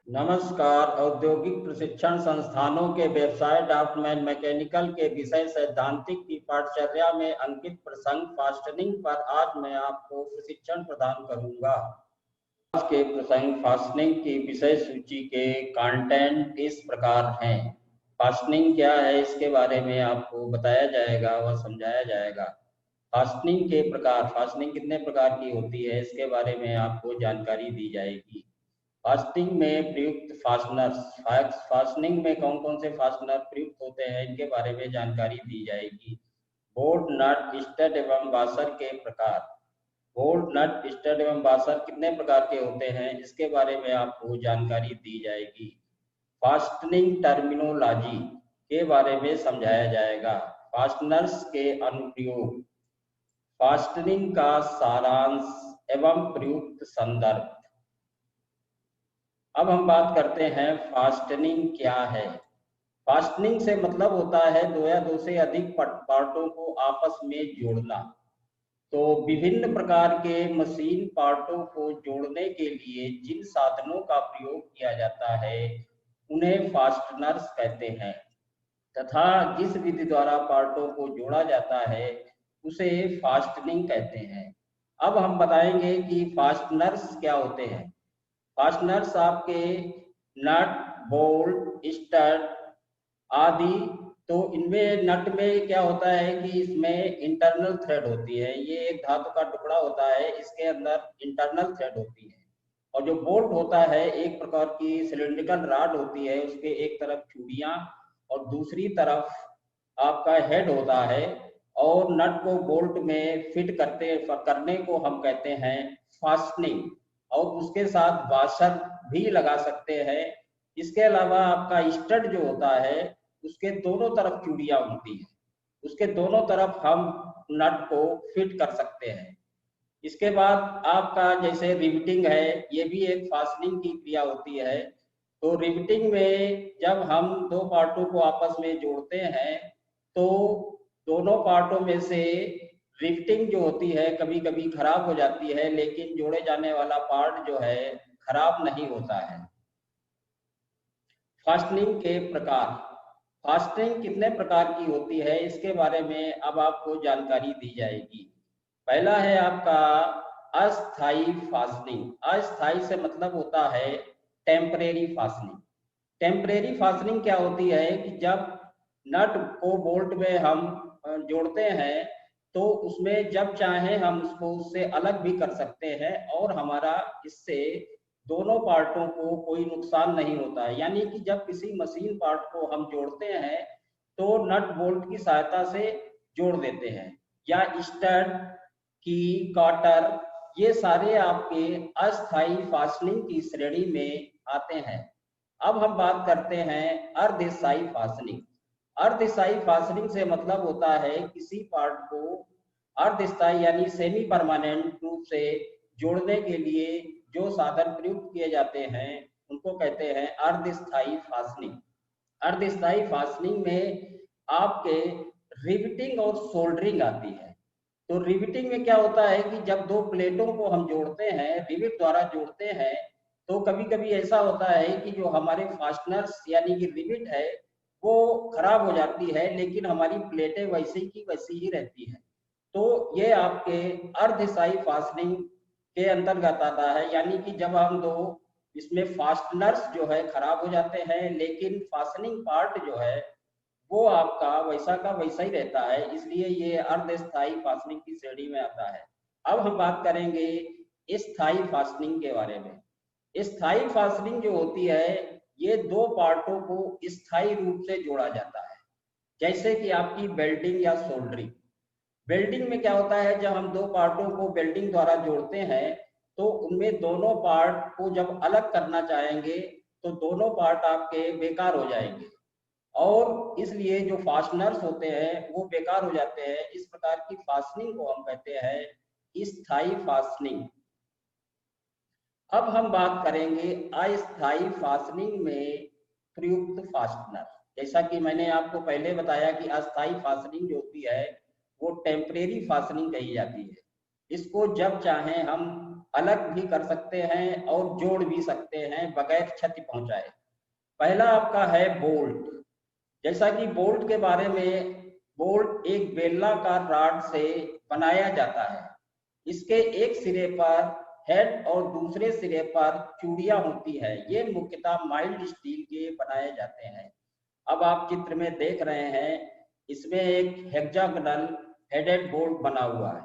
नमस्कार। औद्योगिक प्रशिक्षण संस्थानों के व्यवसाय ड्राफ्टमैन मैकेनिकल के विषय सैद्धांतिक की पाठचर्या में अंकित प्रसंग फास्टनिंग पर आज मैं आपको प्रशिक्षण प्रदान करूंगा। आज के प्रसंग फास्टनिंग की विषय सूची के कंटेंट इस प्रकार हैं। फास्टनिंग क्या है इसके बारे में आपको बताया जाएगा व समझाया जाएगा। फास्टनिंग के प्रकार, फास्टनिंग कितने प्रकार की होती है इसके बारे में आपको जानकारी दी जाएगी। फास्टनिंग में प्रयुक्त फास्टनर्स, फास्टनिंग में कौन कौन से फास्टनर प्रयुक्त होते हैं इनके बारे में जानकारी दी जाएगी। बोल्ट, नट, स्टड एवं वाशर के प्रकार। बोल्ट, नट, स्टड एवं वाशर कितने प्रकार के होते हैं इसके बारे में आपको जानकारी दी जाएगी। फास्टनिंग टर्मिनोलॉजी के बारे में समझाया जाएगा। फास्टनर्स के अनुप्रयोग, फास्टनिंग का सारांश एवं प्रयुक्त संदर्भ। अब हम बात करते हैं फास्टनिंग क्या है। फास्टनिंग से मतलब होता है दो या दो से अधिक पार्टों को आपस में जोड़ना। तो विभिन्न प्रकार के मशीन पार्टों को जोड़ने के लिए जिन साधनों का प्रयोग किया जाता है उन्हें फास्टनर्स कहते हैं तथा जिस विधि द्वारा पार्टों को जोड़ा जाता है उसे फास्टनिंग कहते हैं। अब हम बताएंगे कि फास्टनर्स क्या होते हैं। फास्टनर्स आपके नट, बोल्ट, स्टड आदि। तो इनमें नट में क्या होता है कि इसमें इंटरनल थ्रेड होती है, ये एक धातु का टुकड़ा होता है, इसके अंदर इंटरनल थ्रेड होती है। और जो बोल्ट होता है एक प्रकार की सिलिंड्रिकल रॉड होती है, उसके एक तरफ चूड़ियां और दूसरी तरफ आपका हेड होता है। और नट को बोल्ट में फिट करने को हम कहते हैं फास्टनिंग। और उसके साथ वाशर भी लगा सकते हैं। इसके अलावा आपका स्टड जो होता है उसके दोनों तरफ चूड़ियां होती है, उसके दोनों तरफ हम नट को फिट कर सकते हैं। इसके बाद आपका जैसे रिवेटिंग है, ये भी एक फास्टनिंग की क्रिया होती है। तो रिवेटिंग में जब हम दो पार्टों को आपस में जोड़ते हैं तो दोनों पार्टों में से रिवेटिंग जो होती है कभी कभी खराब हो जाती है, लेकिन जोड़े जाने वाला पार्ट जो है खराब नहीं होता है। फास्टनिंग के प्रकार, फास्टनिंग कितने प्रकार की होती है इसके बारे में अब आपको जानकारी दी जाएगी। पहला है आपका अस्थाई फास्टनिंग। अस्थाई से मतलब होता है टेम्परेरी फास्टनिंग। टेम्परेरी फास्टनिंग क्या होती है कि जब नट को बोल्ट में हम जोड़ते हैं तो उसमें जब चाहें हम उसको उससे अलग भी कर सकते हैं और हमारा इससे दोनों पार्टों को कोई नुकसान नहीं होता है। यानी कि जब किसी मशीन पार्ट को हम जोड़ते हैं तो नट बोल्ट की सहायता से जोड़ देते हैं, या स्टड की काटर, ये सारे आपके अस्थाई फास्टनिंग की श्रेणी में आते हैं। अब हम बात करते हैं अर्धस्थाई फास्टनिंग। अर्धस्थाई फास्टनिंग से मतलब होता है किसी पार्ट को अर्धस्थाई यानी सेमी परमानेंट रूप से जोड़ने के लिए जो साधन प्रयुक्त किए जाते हैं उनको कहते हैं अर्धस्थाई फास्टनिंग। अर्धस्थाई फास्टनिंग में आपके रिवेटिंग और सोल्डरिंग आती है। तो रिवेटिंग में क्या होता है कि जब दो प्लेटों को हम जोड़ते हैं, रिवेट द्वारा जोड़ते हैं, तो कभी कभी ऐसा होता है कि जो हमारे फास्टनर्स यानी कि रिवेट है वो खराब हो जाती है, लेकिन हमारी प्लेटें वैसी की वैसी ही रहती है। तो ये आपके अर्धस्थाई फास्टनिंग के अंतर्गत आता है। यानी कि जब हम दो इसमें फास्टनर्स जो है खराब हो जाते हैं लेकिन फास्टनिंग पार्ट जो है वो आपका वैसा का वैसा ही रहता है, इसलिए ये अर्धस्थाई फास्टनिंग की श्रेणी में आता है। अब हम बात करेंगे स्थाई फास्टनिंग के बारे में। स्थाई फास्टनिंग जो होती है ये दो पार्टों को स्थायी रूप से जोड़ा जाता है, जैसे कि आपकी वेल्डिंग या सोल्डरिंग। वेल्डिंग में क्या होता है, जब हम दो पार्टों को वेल्डिंग द्वारा जोड़ते हैं तो उनमें दोनों पार्ट को जब अलग करना चाहेंगे तो दोनों पार्ट आपके बेकार हो जाएंगे और इसलिए जो फास्टनर्स होते हैं वो बेकार हो जाते हैं। इस प्रकार की फास्टनिंग को हम कहते हैं स्थाई फास्टनिंग। अब हम बात करेंगे अस्थाई फास्टनिंग में प्रयुक्त फास्टनर। जैसा कि मैंने आपको पहले बताया कि अस्थाई फास्टनिंग जो होती है वो टेम्परेरी फास्टनिंग कही जाती है। इसको जब चाहें हम अलग भी कर सकते हैं और जोड़ भी सकते हैं बगैर क्षति पहुंचाए। पहला आपका है बोल्ट। जैसा कि बोल्ट के बारे में, बोल्ट एक बेलनाकार रॉड से बनाया जाता है। इसके एक सिरे पर हेड और दूसरे सिरे पर चूड़ियां होती है। ये मुख्यतः माइल्ड स्टील के बनाए जाते हैं। अब आप चित्र में देख रहे हैं, इसमें एक हेक्सागोनल हेडेड बोल्ट बना हुआ है।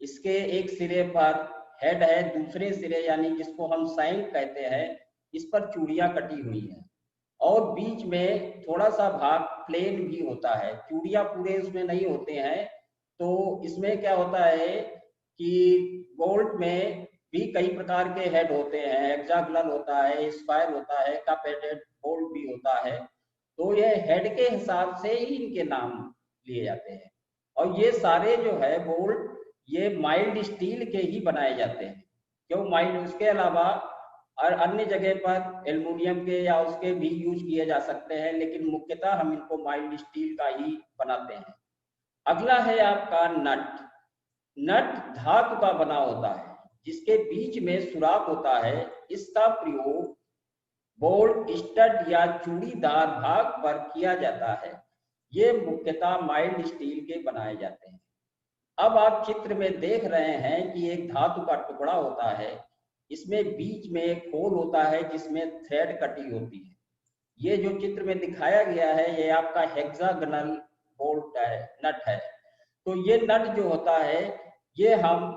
इसके एक सिरे पर हेड है, दूसरे सिरे यानी जिसको हम साइन कहते हैं, इस पर चूड़ियां कटी हुई हैं और बीच में थोड़ा सा भाग प्लेन भी होता है, चूड़ियां पूरे उसमें नहीं होते हैं। तो इसमें क्या होता है कि बोल्ट में भी कई प्रकार के हेड होते हैं, हेक्सागोनल होता है, स्क्वायर होता है, कप हेडेड बोल्ट भी होता है। तो ये हेड के हिसाब से ही इनके नाम लिए जाते हैं। और ये सारे जो है बोल्ट, ये माइल्ड स्टील के ही बनाए जाते हैं। क्यों माइल्ड? उसके अलावा और अन्य जगह पर एल्युमिनियम के या उसके भी यूज किए जा सकते हैं, लेकिन मुख्यतः हम इनको माइल्ड स्टील का ही बनाते हैं। अगला है आपका नट। नट धातु का बना होता है जिसके बीच में सुराख होता है। इसका प्रयोग बोल्ट, स्टड या चूड़ीदार भाग पर किया जाता है। ये मुख्यतः माइल्ड स्टील के बनाए जाते हैं। अब आप चित्र में देख रहे हैं कि एक धातु का टुकड़ा होता है, इसमें बीच में एक होल होता है जिसमें थ्रेड कटी होती है। ये जो चित्र में दिखाया गया है, ये आपका हेक्सागोनल बोल्ट है, नट है। तो ये नट जो होता है, ये हम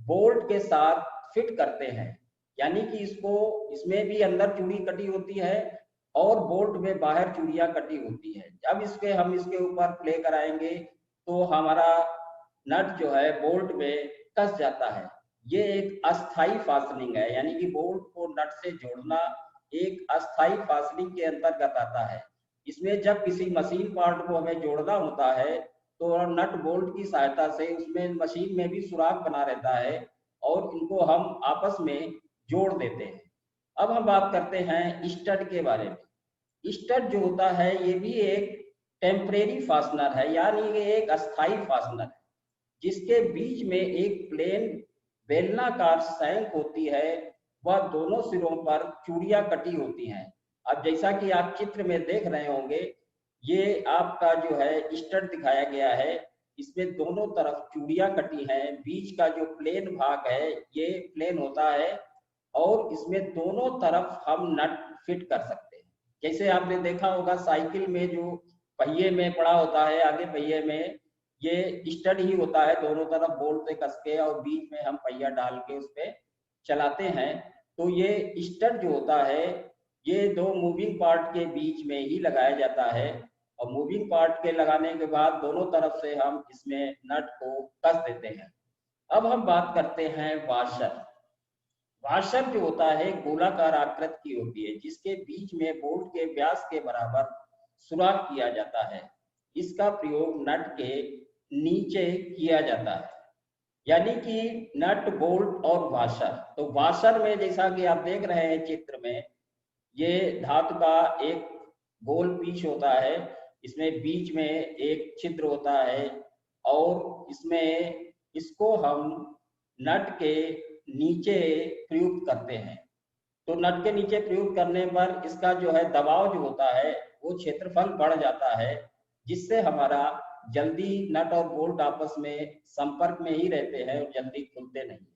बोल्ट के साथ फिट करते हैं, यानी कि इसको, इसमें भी अंदर चूड़ी कटी होती है और बोल्ट में बाहर चूड़ियां कटी होती है। जब हम इसके ऊपर प्ले कराएंगे तो हमारा नट जो है बोल्ट में कस जाता है। ये एक अस्थाई फास्टनिंग है, यानी कि बोल्ट को नट से जोड़ना एक अस्थाई फास्टनिंग के अंतर्गत आता है। इसमें जब किसी मशीन पार्ट को हमें जोड़ना होता है तो नट बोल्ट की सहायता से उसमें मशीन में भी सुराख बना रहता है और इनको हम आपस में जोड़ देते हैं। अब हम बात करते हैं स्टड के बारे में। स्टड जो होता है, ये भी एक टेम्परेरी फास्टनर है, यानी ये एक अस्थाई फास्टनर है जिसके बीच में एक प्लेन बेलनाकार सैंक होती है। वह दोनों सिरों पर चूड़ियां कटी होती हैं। अब जैसा कि आप चित्र में देख रहे होंगे, ये आपका जो है स्टड दिखाया गया है। इसमें दोनों तरफ चूड़ियां कटी हैं, बीच का जो प्लेन भाग है ये प्लेन होता है और इसमें दोनों तरफ हम नट फिट कर सकते हैं। जैसे आपने देखा होगा साइकिल में जो पहिए में पड़ा होता है, आगे पहिए में ये स्टड ही होता है, दोनों तरफ बोल्ट से कस के और बीच में हम पहिया डाल के उस पर चलाते हैं। तो ये स्टड जो होता है, ये दो मूविंग पार्ट के बीच में ही लगाया जाता है और मूविंग पार्ट के लगाने के बाद दोनों तरफ से हम इसमें नट को कस देते हैं। अब हम बात करते हैं वाशर। वाशर जो होता है गोलाकार आकृति की होती है जिसके बीच में बोल्ट के व्यास के बराबर सुराख किया जाता है। इसका प्रयोग नट के नीचे किया जाता है, यानी कि नट, बोल्ट और वाशर। तो वाशर में जैसा कि आप देख रहे हैं चित्र में, ये धातु का एक गोल पीस होता है, इसमें बीच में एक छिद्र होता है और इसमें इसको हम नट के नीचे प्रयुक्त करते हैं। तो नट के नीचे प्रयुक्त करने पर इसका जो है दबाव जो होता है वो क्षेत्रफल बढ़ जाता है, जिससे हमारा जल्दी नट और बोल्ट आपस में संपर्क में ही रहते हैं और जल्दी खुलते नहीं।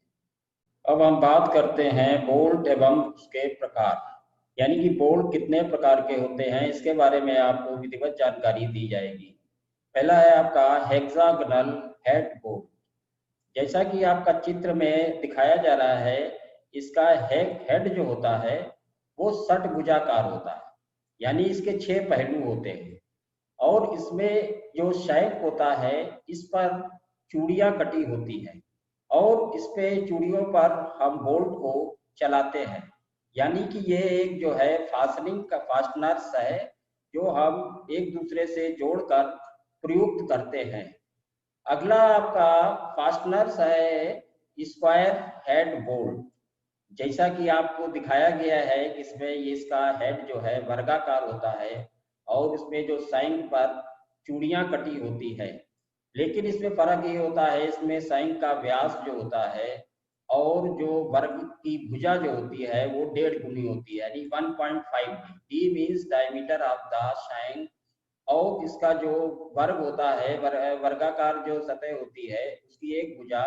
अब हम बात करते हैं बोल्ट एवं उसके प्रकार, यानी कि बोल्ट कितने प्रकार के होते हैं, इसके बारे में आपको विधिवत जानकारी दी जाएगी। पहला है आपका हेक्सागोनल हेड बोल्ट। जैसा कि आपका चित्र में दिखाया जा रहा है, इसका हेड जो होता है वो षटभुजाकार होता है, यानी इसके 6 पहलू होते हैं और इसमें जो शैंक होता है इस पर चूड़ियां कटी होती हैं और इस पे चूड़ियों पर हम बोल्ट को चलाते हैं, यानी कि ये एक जो है फास्टनिंग का फास्टनर्स है जो हम एक दूसरे से जोड़कर प्रयुक्त करते हैं। अगला आपका फास्टनर्स है स्क्वायर हेड बोल्ट। जैसा कि आपको दिखाया गया है कि इसमें इसका हेड जो है वर्गाकार होता है और इसमें जो साइन पर चूड़ियां कटी होती है, लेकिन इसमें फर्क ये होता है, इसमें साइन का व्यास जो होता है और जो वर्ग की भुजा जो होती है वो 1.5 गुनी होती है, यानी 1.5 D. D means diameter of the shank, और इसका जो वर्ग होता है, वर्गाकार जो सतह होती है, उसकी एक भुजा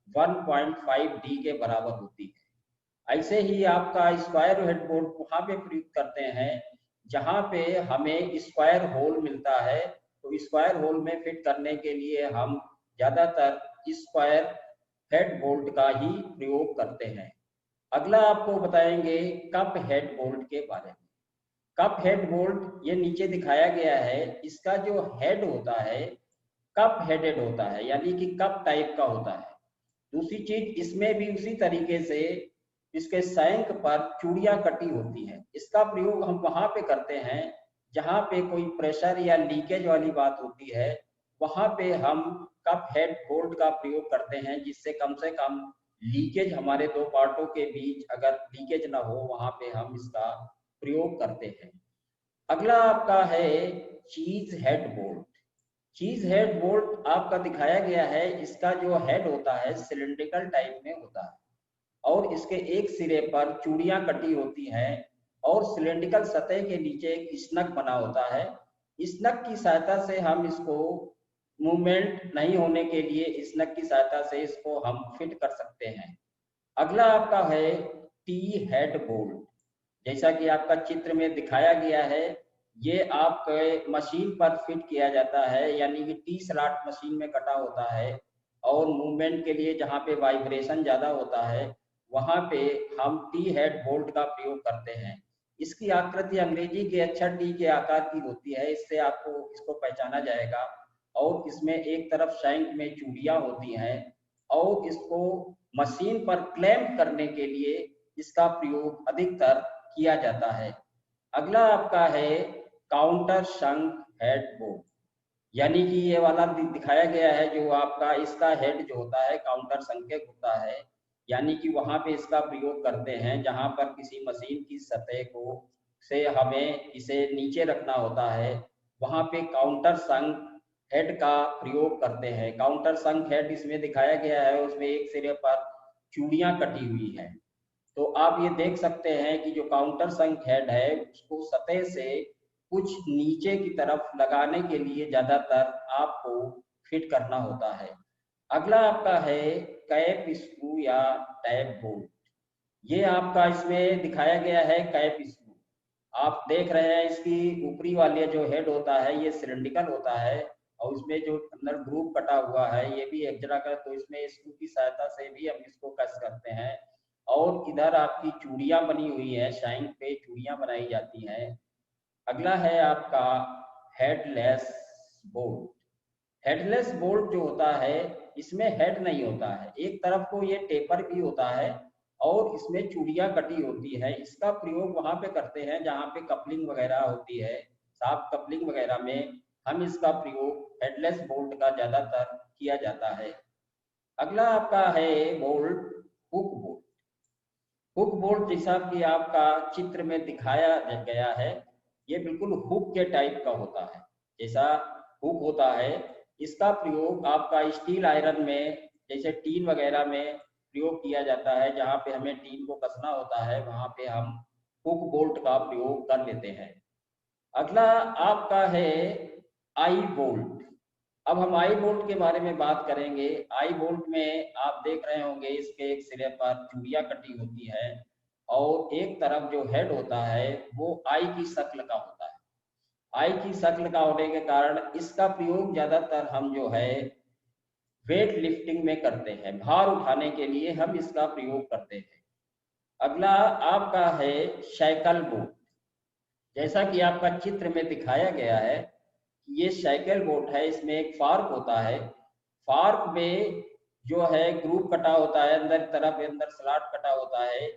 1.5 डी के बराबर होती है। ऐसे ही आपका स्क्वायर हेडबोर्ड वहां पे प्रयुक्त करते हैं जहां पे हमें स्क्वायर होल मिलता है, तो स्क्वायर होल में फिट करने के लिए हम ज्यादातर स्क्वायर हेड बोल्ट का ही प्रयोग करते हैं। अगला आपको बताएंगे कप हेड बोल्ट के बारे में। कप हेड बोल्ट ये नीचे दिखाया गया है, इसका जो हेड होता है कप हेडेड होता है, यानी कि कप टाइप का होता है। दूसरी चीज, इसमें भी उसी तरीके से इसके शैंक पर चूड़ियां कटी होती हैं। इसका प्रयोग हम वहां पे करते हैं जहां पे कोई प्रेशर या लीकेज वाली बात होती है, वहां पे हम कप हेड बोल्ट का प्रयोग करते हैं, जिससे कम से कम लीकेज हमारे दो पार्टों के बीच अगर लीकेज ना हो, वहां पे हम इसका प्रयोग करते हैं। अगला आपका है चीज हेड बोल्ट। चीज हेड बोल्ट आपका दिखाया गया है, इसका जो हेड होता है सिलिंड्रिकल टाइप में होता है और इसके एक सिरे पर चूड़ियां कटी होती हैं और सिलिंड्रिकल सतह के नीचे एक स्नग बना होता है। स्नग की सहायता से हम इसको मूवमेंट नहीं होने के लिए स्नग की सहायता से इसको हम फिट कर सकते हैं। अगला आपका है टी हेड बोल्ट। जैसा कि आपका चित्र में दिखाया गया है, ये आपके मशीन पर फिट किया जाता है, यानी कि टी स्लॉट मशीन में कटा होता है और मूवमेंट के लिए जहाँ पे वाइब्रेशन ज़्यादा होता है वहाँ पे हम टी हेड बोल्ट का प्रयोग करते हैं। इसकी आकृति अंग्रेजी के अक्षर टी के आकार की होती है, इससे आपको इसको पहचाना जाएगा। और इसमें एक तरफ शैंक में चूड़ियाँ होती हैं और इसको मशीन पर क्लैंप करने के लिए इसका प्रयोग अधिकतर किया जाता है। अगला आपका है काउंटर शंक हेड बोल्ट, यानी कि ये वाला दिखाया गया है जो आपका इसका हेड जो होता है काउंटर संकेत होता है, यानी कि वहां पे इसका प्रयोग करते हैं जहां पर किसी मशीन की सतह को से हमें इसे नीचे रखना होता है, वहां पे काउंटर संक हेड का प्रयोग करते हैं। काउंटर संक हेड इसमें दिखाया गया है, उसमें एक सिरे पर चूड़ियां कटी हुई है। तो आप ये देख सकते हैं कि जो काउंटर संक हेड है उसको सतह से कुछ नीचे की तरफ लगाने के लिए ज्यादातर आपको फिट करना होता है। अगला आपका है कैप स्क्रू या टैप बोल्ट। ये आपका इसमें दिखाया गया है कैप स्क्रू। आप देख रहे हैं इसकी ऊपरी वाले जो हेड होता है ये सिलिंड्रिकल होता है और उसमें जो अंदर ग्रूव कटा हुआ है ये भी एक जगह का, तो इसमें स्क्रू की सहायता से भी हम इसको कस करते हैं। और इधर आपकी चूड़ियां बनी हुई है, शैंक पे चूड़ियां बनाई जाती हैं। अगला है आपका हेडलेस बोल्ट। हेडलेस बोल्ट जो होता है इसमें हेड नहीं होता है, एक तरफ को ये टेपर भी होता है और इसमें चूड़ियां कटी होती है। इसका प्रयोग वहां पे करते हैं जहां पे कपलिंग वगैरह होती है, साफ कपलिंग वगैरह में हम इसका प्रयोग हेडलेस बोल्ट का ज्यादातर किया जाता है। अगला आपका है bolt hook bolt. Hook bolt जैसा कि आपका चित्र में दिखाया गया है, ये बिल्कुल हुक के टाइप का होता है। जैसा हुक होता है इसका प्रयोग आपका स्टील आयरन में जैसे टीन वगैरह में प्रयोग किया जाता है, जहाँ पे हमें टीन को कसना होता है वहां पे हम हुक बोल्ट का प्रयोग कर लेते हैं। अगला आपका है आई बोल्ट। अब हम आई बोल्ट के बारे में बात करेंगे। आई बोल्ट में आप देख रहे होंगे इसके एक सिरे पर चूड़ियां कटी होती है और एक तरफ जो हेड होता है वो आई की शक्ल का होता है। आई की शक्ल का होने के कारण इसका प्रयोग ज्यादातर हम जो है वेट लिफ्टिंग में करते हैं, भार उठाने के लिए हम इसका प्रयोग करते हैं। अगला आपका है साइकिल बोट। जैसा कि आपका चित्र में दिखाया गया है, ये साइकिल बोट है, इसमें एक फार्क होता है। फार्क में जो है ग्रूव कटा होता है, अंदर तरफ अंदर स्लॉट कटा होता है।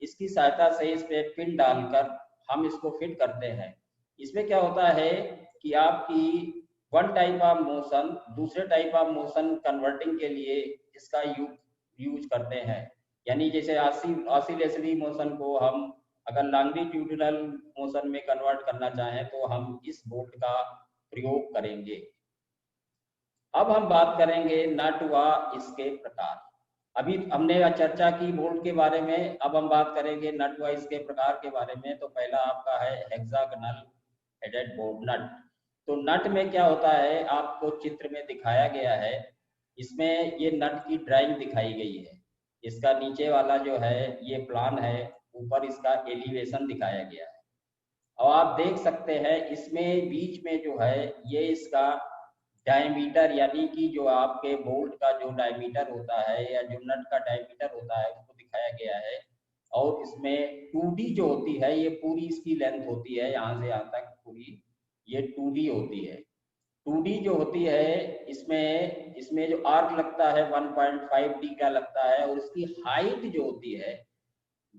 इसकी सहायता से इस पे पिन डालकर हम इसको फिट करते हैं। इसमें क्या होता है कि आपकी वन टाइप ऑफ मोशन दूसरे टाइप ऑफ मोशन कन्वर्टिंग के लिए इसका यूज करते हैं। यानी जैसे ऑसिलेटरी मोशन को हम अगर लॉन्गिट्यूडिनल मोशन में कन्वर्ट करना चाहें तो हम इस बोल्ट का प्रयोग करेंगे। अब हम बात करेंगे नट व इसके प्रकार। अभी हमने चर्चा की बोल्ट के बारे में, अब हम बात करेंगे नट वाइज के प्रकार के बारे में। तो पहला आपका है हेक्सागोनल हेडेड बोल्ट नट। तो नट में क्या होता है, आपको चित्र में दिखाया गया है, इसमें ये नट की ड्राइंग दिखाई गई है। इसका नीचे वाला जो है ये प्लान है, ऊपर इसका एलिवेशन दिखाया गया है। और आप देख सकते हैं इसमें बीच में जो है ये इसका डायमीटर, यानी कि जो आपके बोल्ट का जो डायमीटर होता है या जो नट का डायमीटर होता है उसको दिखाया गया है। और इसमें 2D जो होती है ये पूरी इसकी लेंथ होती है, यहाँ से यहाँ तक पूरी ये 2D होती है। 2D जो होती है इसमें इसमें जो आर्क लगता है 1.5D का लगता है, और इसकी हाइट जो होती है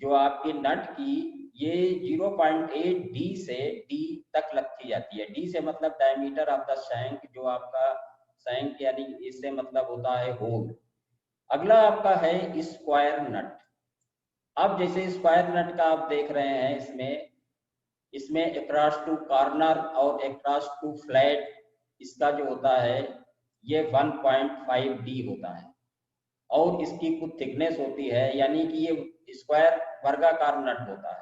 जो आपकी नट की ये 0.8 डी से डी तक रखी जाती है। डी से मतलब डायमीटर ऑफ द शैंक, जो आपका शैंक यानी इससे मतलब होता है होल। अगला आपका है स्क्वायर नट। अब जैसे स्क्वायर नट का आप देख रहे हैं, इसमें इसमें अक्रॉस टू कॉर्नर और अक्रॉस टू फ्लैट इसका जो होता है ये 1.5 डी होता है, और इसकी कुछ थिकनेस होती है, यानी कि ये स्क्वायर वर्गाकार नट होता है।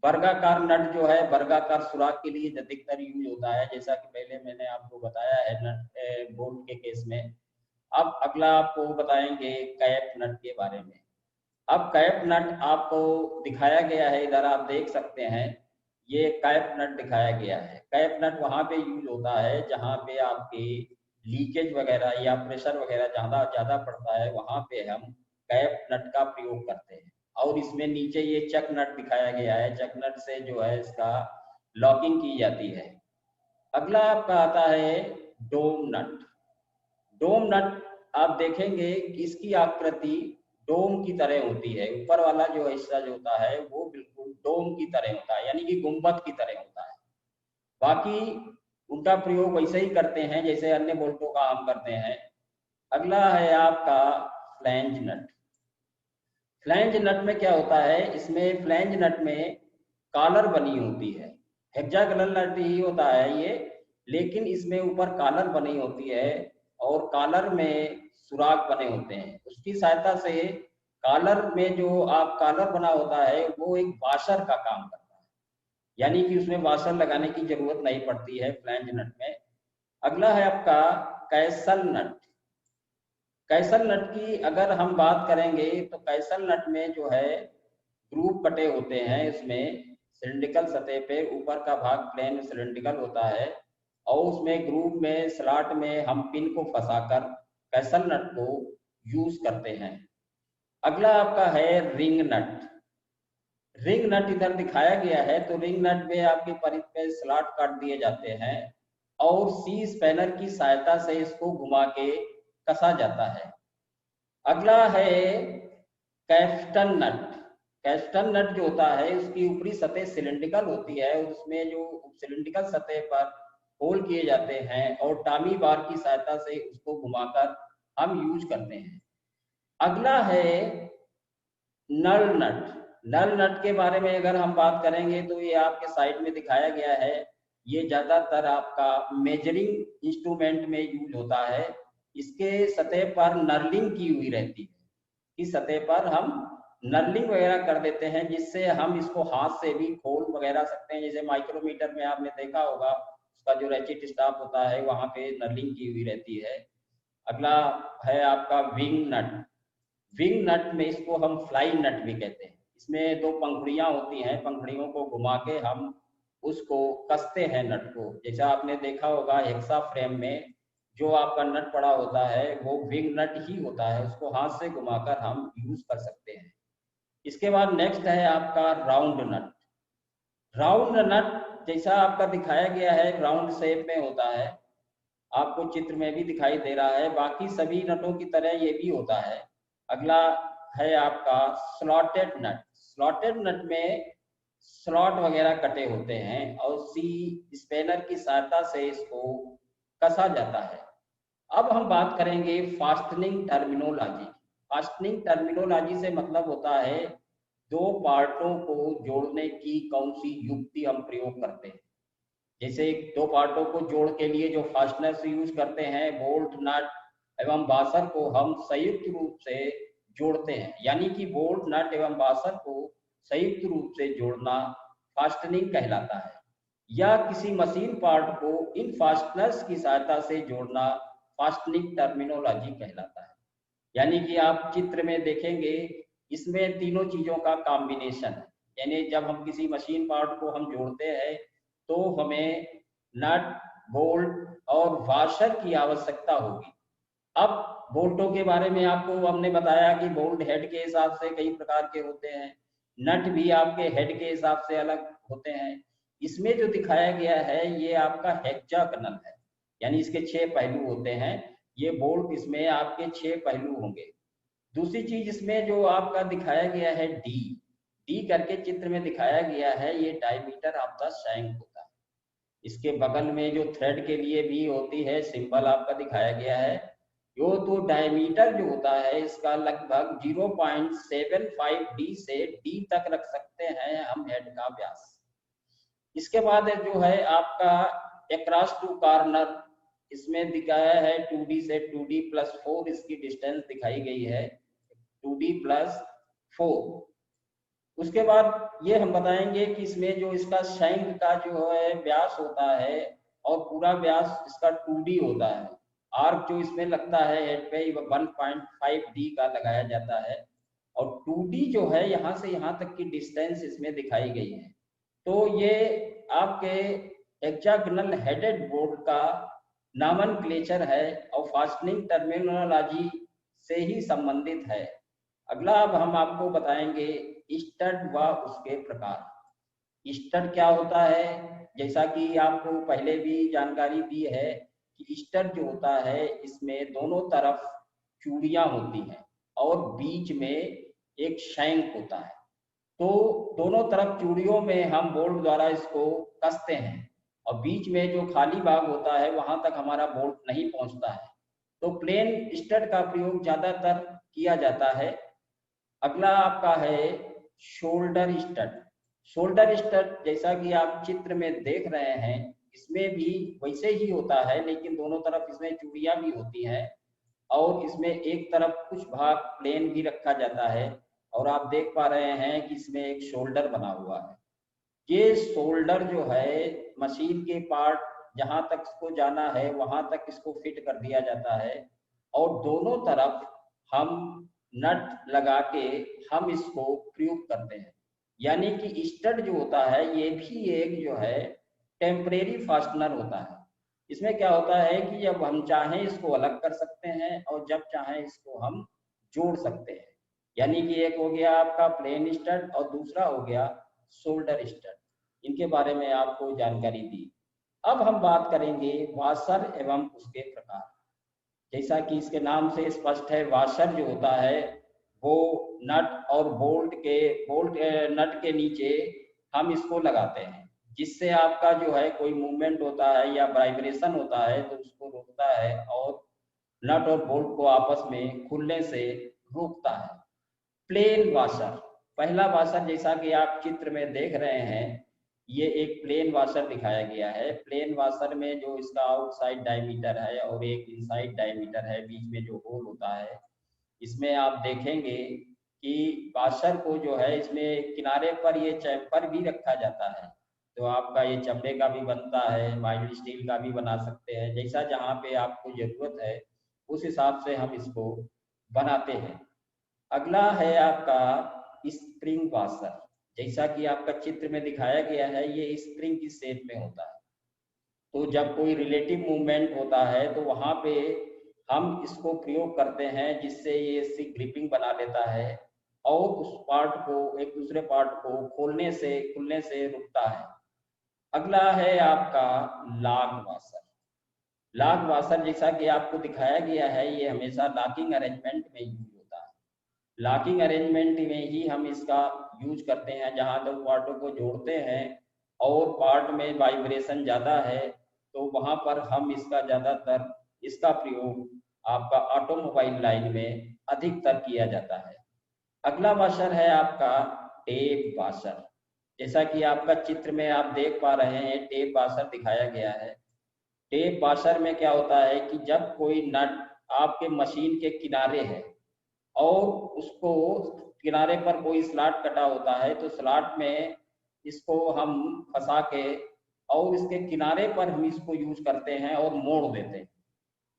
वर्गाकार नट जो है वर्गाकार सुराख के लिए अधिकतर यूज होता है, जैसा कि पहले मैंने आपको बताया है नट बोल्ट के केस में। अब अगला आपको बताएंगे कैप नट के बारे में। अब कैप नट आपको दिखाया गया है, इधर आप देख सकते हैं ये कैप नट दिखाया गया है। कैप नट वहां पे यूज होता है जहां पे आपके लीकेज वगैरह या प्रेशर वगैरह ज़्यादा ज़्यादा पड़ता है, वहां पे हम कैप नट का प्रयोग करते हैं। और इसमें नीचे ये चक नट दिखाया गया है, चक नट से जो है इसका लॉकिंग की जाती है। अगला आपका आता है डोम नट। डोम नट आप देखेंगे कि इसकी आकृति डोम की तरह होती है, ऊपर वाला जो हिस्सा जो होता है वो बिल्कुल डोम की तरह होता है, यानी कि गुंबद की तरह होता है। बाकी उनका प्रयोग वैसे ही करते हैं जैसे अन्य बोल्टों का हम करते हैं। अगला है आपका फ्लैंज नट। फ्लैंज नट में क्या होता है, इसमें फ्लैंज नट में कॉलर बनी होती है। हेक्सागोनल नट ही होता है ये, लेकिन इसमें ऊपर कॉलर बनी होती है और कॉलर में सुराख बने होते हैं। उसकी सहायता से कॉलर में जो आप कॉलर बना होता है वो एक वाशर का काम करता है, यानी कि उसमें वाशर लगाने की जरूरत नहीं पड़ती है फ्लैंज नट में। अगला है आपका कैसल नट। कैसल नट की अगर हम बात करेंगे तो कैसल नट में जो है ग्रूव कटे होते हैं, इसमें सिलिंड्रिकल सतह पे ऊपर का भाग प्लेन सिलिंड्रिकल होता है, और उसमें ग्रूव में स्लॉट में हम पिन को फंसाकर कैसल नट को यूज करते हैं। अगला आपका है रिंग नट। रिंग नट इधर दिखाया गया है, तो रिंग नट में आपके परिध पे स्लॉट काट दिए जाते हैं और सी स्पैनर की सहायता से इसको घुमा के कसा जाता है। अगला है कैस्टन नट। कैस्टन नट जो होता है उसकी ऊपरी सतह सिलिंड्रिकल होती है, उसमें जो सिलिंड्रिकल सतह पर होल किए जाते हैं और टामी बार की सहायता से उसको घुमाकर हम यूज करते हैं। अगला है नल नट। नल नट के बारे में अगर हम बात करेंगे तो ये आपके साइड में दिखाया गया है। ये ज्यादातर आपका मेजरिंग इंस्ट्रूमेंट में यूज होता है। इसके सतह पर नर्लिंग की हुई रहती है, इस सतह पर हम नर्लिंग वगैरह कर देते हैं, जिससे हम इसको हाथ से भी खोल वगैरह सकते हैं। जैसे माइक्रोमीटर में आपने देखा होगा उसका जो रैचिट स्टाफ होता है वहां पे नर्लिंग की हुई रहती है। अगला है आपका विंग नट। विंग नट में इसको हम फ्लाई नट भी कहते हैं। इसमें दो पंखुड़ियां होती हैं, पंखुड़ियों को घुमा के हम उसको कसते हैं नट को। जैसा आपने देखा होगा हेक्सा फ्रेम में जो आपका नट पड़ा होता है वो विंग नट ही होता है, उसको हाथ से घुमाकर हम यूज कर सकते हैं। इसके बाद नेक्स्ट है आपका राउंड नट। राउंड नट जैसा आपका दिखाया गया है राउंड शेप में होता है, आपको चित्र में भी दिखाई दे रहा है, बाकी सभी नटों की तरह ये भी होता है। अगला है आपका स्लॉटेड नट। स्लॉटेड नट में स्लॉट वगैरह कटे होते हैं और सी स्पेनर की सहायता से इसको कसा जाता है। अब हम बात करेंगे फास्टनिंग टर्मिनोलॉजी। फास्टनिंग टर्मिनोलॉजी से मतलब होता है दो पार्टों को जोड़ने की कौन सी युक्ति हम प्रयोग करते हैं। जैसे दो पार्टों को जोड़ के लिए जो फास्टनर यूज करते हैं, बोल्ट नट एवं बासर को हम संयुक्त रूप से जोड़ते हैं, यानी कि बोल्ट, नट एवं वाशर को संयुक्त रूप से जोड़ना फास्टनिंग कहलाता है, या किसी मशीन पार्ट को इन फास्टनर्स की सहायता से जोड़ना फास्टनिंग टर्मिनोलॉजी कहलाता है। यानी कि आप चित्र में देखेंगे इसमें तीनों चीजों का कॉम्बिनेशन है, यानी जब हम किसी मशीन पार्ट को हम जोड़ते हैं तो हमें नट, बोल्ट और वाशर की आवश्यकता होगी। अब बोल्टों के बारे में आपको हमने बताया कि बोल्ट हेड के हिसाब से कई प्रकार के होते हैं, नट भी आपके हेड के हिसाब से अलग होते हैं। इसमें जो दिखाया गया है ये आपका हेक्सागोनल है, यानी इसके 6 पहलू होते हैं। ये बोल्ट इसमें आपके 6 पहलू होंगे। दूसरी चीज इसमें जो आपका दिखाया गया है डी, डी करके चित्र में दिखाया गया है, ये डायमीटर ऑफ द शैंक होता है। इसके बगल में जो थ्रेड के लिए भी होती है सिंबल आपका दिखाया गया है, यो तो डायमीटर जो होता है इसका लगभग 0.75 डी से डी तक रख सकते हैं हम हेड का व्यास। इसके बाद जो है आपका अक्रॉस टू कॉर्नर, इसमें दिखाया है 2D से 2D+4 इसकी डिस्टेंस दिखाई गई है, 2D+4। उसके बाद ये हम बताएंगे कि इसमें जो इसका शैंक का जो है व्यास होता है और पूरा व्यास इसका 2D होता है। आर्क जो इसमें लगता है हेड पे 1.5D का लगाया जाता है, और 2D जो है यहाँ से यहाँ तक की डिस्टेंस इसमें दिखाई गई है। तो ये आपके हेक्सागोनल हेडेड बोल्ट का नॉमेनक्लेचर है और फास्टनिंग टर्मिनोलॉजी से ही संबंधित है। अगला अब हम आपको बताएंगे स्टड व उसके प्रकार। स्टड क्या होता है, जैसा कि आपको पहले भी जानकारी दी है कि स्टड जो होता है इसमें दोनों तरफ चूड़ियां होती हैं और बीच में एक शैंक होता है। तो दोनों तरफ चूड़ियों में हम बोल्ट द्वारा इसको कसते हैं और बीच में जो खाली भाग होता है वहां तक हमारा बोल्ट नहीं पहुंचता है, तो प्लेन स्टड का प्रयोग ज्यादातर किया जाता है। अगला आपका है शोल्डर स्टड। शोल्डर स्टड जैसा कि आप चित्र में देख रहे हैं इसमें भी वैसे ही होता है, लेकिन दोनों तरफ इसमें चूड़ियां भी होती हैं और इसमें एक तरफ कुछ भाग प्लेन भी रखा जाता है, और आप देख पा रहे हैं कि इसमें एक शोल्डर बना हुआ है। ये शोल्डर जो है मशीन के पार्ट जहां तक इसको जाना है वहां तक इसको फिट कर दिया जाता है, और दोनों तरफ हम नट लगा के हम इसको प्रयोग करते हैं। यानी कि स्टड जो होता है ये भी एक जो है टेम्परेरी फास्टनर होता है। इसमें क्या होता है कि जब हम चाहें इसको अलग कर सकते हैं और जब चाहें इसको हम जोड़ सकते हैं। यानी कि एक हो गया आपका प्लेन स्टड और दूसरा हो गया शोल्डर स्टड। इनके बारे में आपको जानकारी दी। अब हम बात करेंगे वाशर एवं उसके प्रकार। जैसा कि इसके नाम से स्पष्ट है, वाशर जो होता है वो नट और बोल्ट नट के नीचे हम इसको लगाते हैं, जिससे आपका जो है कोई मूवमेंट होता है या वाइब्रेशन होता है तो उसको रोकता है और नट और बोल्ट को आपस में खुलने से रोकता है। प्लेन वाशर, पहला वाशर जैसा कि आप चित्र में देख रहे हैं ये एक प्लेन वाशर दिखाया गया है। प्लेन वाशर में जो इसका आउटसाइड डायमीटर है और एक इनसाइड डायमीटर है, बीच में जो होल होता है, इसमें आप देखेंगे कि वाशर को जो है इसमें किनारे पर ये चैम्पर भी रखा जाता है। तो आपका ये चमड़े का भी बनता है, माइल्ड स्टील का भी बना सकते हैं, जैसा जहाँ पे आपको जरूरत है उस हिसाब से हम इसको बनाते हैं। अगला है आपका स्प्रिंग वाशर। जैसा कि आपका चित्र में दिखाया गया है ये स्प्रिंग की शेप में होता है। तो जब कोई रिलेटिव मूवमेंट होता है तो वहां पे हम इसको प्रयोग करते हैं, जिससे ये इसकी ग्रिपिंग बना लेता है और उस पार्ट को एक दूसरे पार्ट को खोलने से खुलने से रुकता है। अगला है आपका लॉक वाशर। लॉक वाशर जैसा कि आपको दिखाया गया है ये हमेशा लॉकिंग अरेंजमेंट में यूज होता है। लॉकिंग अरेंजमेंट में ही हम इसका यूज करते हैं जहां दो पार्टों को जोड़ते हैं और पार्ट में वाइब्रेशन ज़्यादा है तो वहां पर हम इसका ज़्यादातर इसका प्रयोग आपका ऑटोमोबाइल लाइन में अधिकतर किया जाता है। अगला वाशर है आपका टेप वाशर। जैसा कि आपका चित्र में आप देख पा रहे हैं टेप वाशर दिखाया गया है। टेप वाशर में क्या होता है कि जब कोई नट आपके मशीन के किनारे है और उसको किनारे पर कोई स्लॉट कटा होता है तो स्लॉट में इसको हम फंसा के और इसके किनारे पर हम इसको यूज करते हैं और मोड़ देते हैं,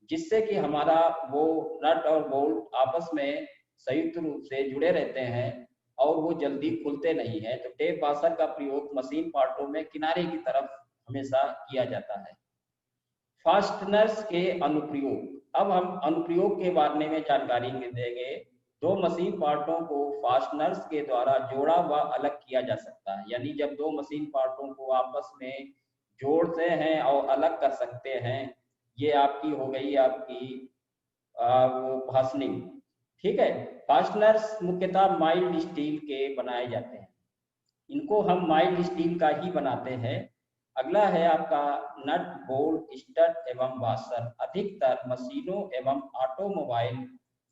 जिससे कि हमारा वो नट और बोल्ट आपस में संयुक्त रूप से जुड़े रहते हैं और वो जल्दी खुलते नहीं है। तो टेप वाशर का प्रयोग मशीन पार्टों में किनारे की तरफ हमेशा किया जाता है। फास्टनर्स के अनुप्रयोग। अब हम अनुप्रयोग के बारे में जानकारी देंगे। दो मशीन पार्टों को फास्टनर्स के द्वारा जोड़ा व अलग किया जा सकता है, यानी जब दो मशीन पार्टों को आपस में जोड़ते हैं और अलग कर सकते हैं, ये आपकी हो गई आपकी वो फास्टनिंग। ठीक है। फास्टनर्स मुख्यतः माइल्ड स्टील के बनाए जाते हैं, इनको हम माइल्ड स्टील का ही बनाते हैं। अगला है आपका नट बोल्ट स्टड एवं वाशर। अधिकतर मशीनों एवं ऑटोमोबाइल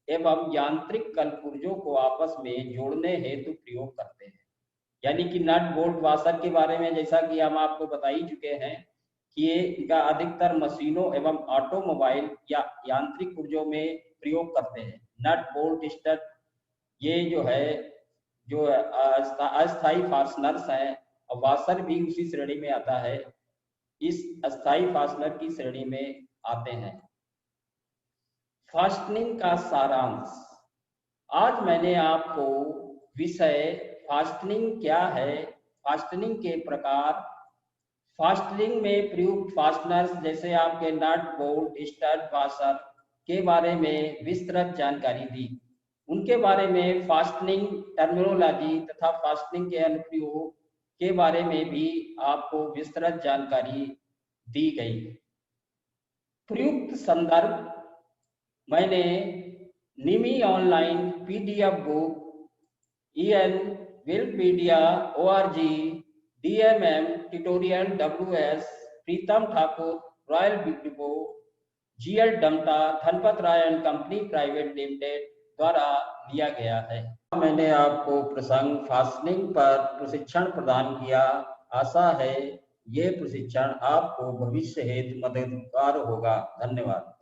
एवं यांत्रिक कलपुर्जों को आपस में जोड़ने हेतु प्रयोग करते हैं। यानी कि नट बोल्ट वाशर के बारे में जैसा कि हम आपको बता ही चुके हैं कि ये इनका अधिकतर मशीनों एवं ऑटोमोबाइल या यांत्रिक पुर्जों में प्रयोग करते हैं। नट बोल्ट स्टड ये जो है जो अस्थायी फास्टनर्स हैं, और वाशर भी उसी श्रेणी में आता है, इस अस्थायी फास्टनर की श्रेणी में आते हैं। फास्टनिंग का सारांश। आज मैंने आपको विषय फास्टनिंग क्या है, फास्टनिंग के प्रकार, फास्टनिंग में प्रयुक्त फास्टनर्स जैसे आपके नट बोल्ट स्टड वाशर के बारे में विस्तृत जानकारी दी। उनके बारे में फास्टनिंग टर्मिनोलॉजी तथा फास्टनिंग के अनुप्रयोग के बारे में भी आपको विस्तृत जानकारी दी गई। प्रयुक्त संदर्भ मैंने निमी online PDF book, EN Wikipedia ORG, DMM tutorial WS, Pritam Thakur, royal depot, GL डमटा, Dhanpat Rai and company private limited द्वारा लिया गया है। मैंने आपको प्रसंग फास्टनिंग पर प्रशिक्षण प्रदान किया। आशा है ये प्रशिक्षण आपको भविष्य हेतु मददगार होगा। धन्यवाद।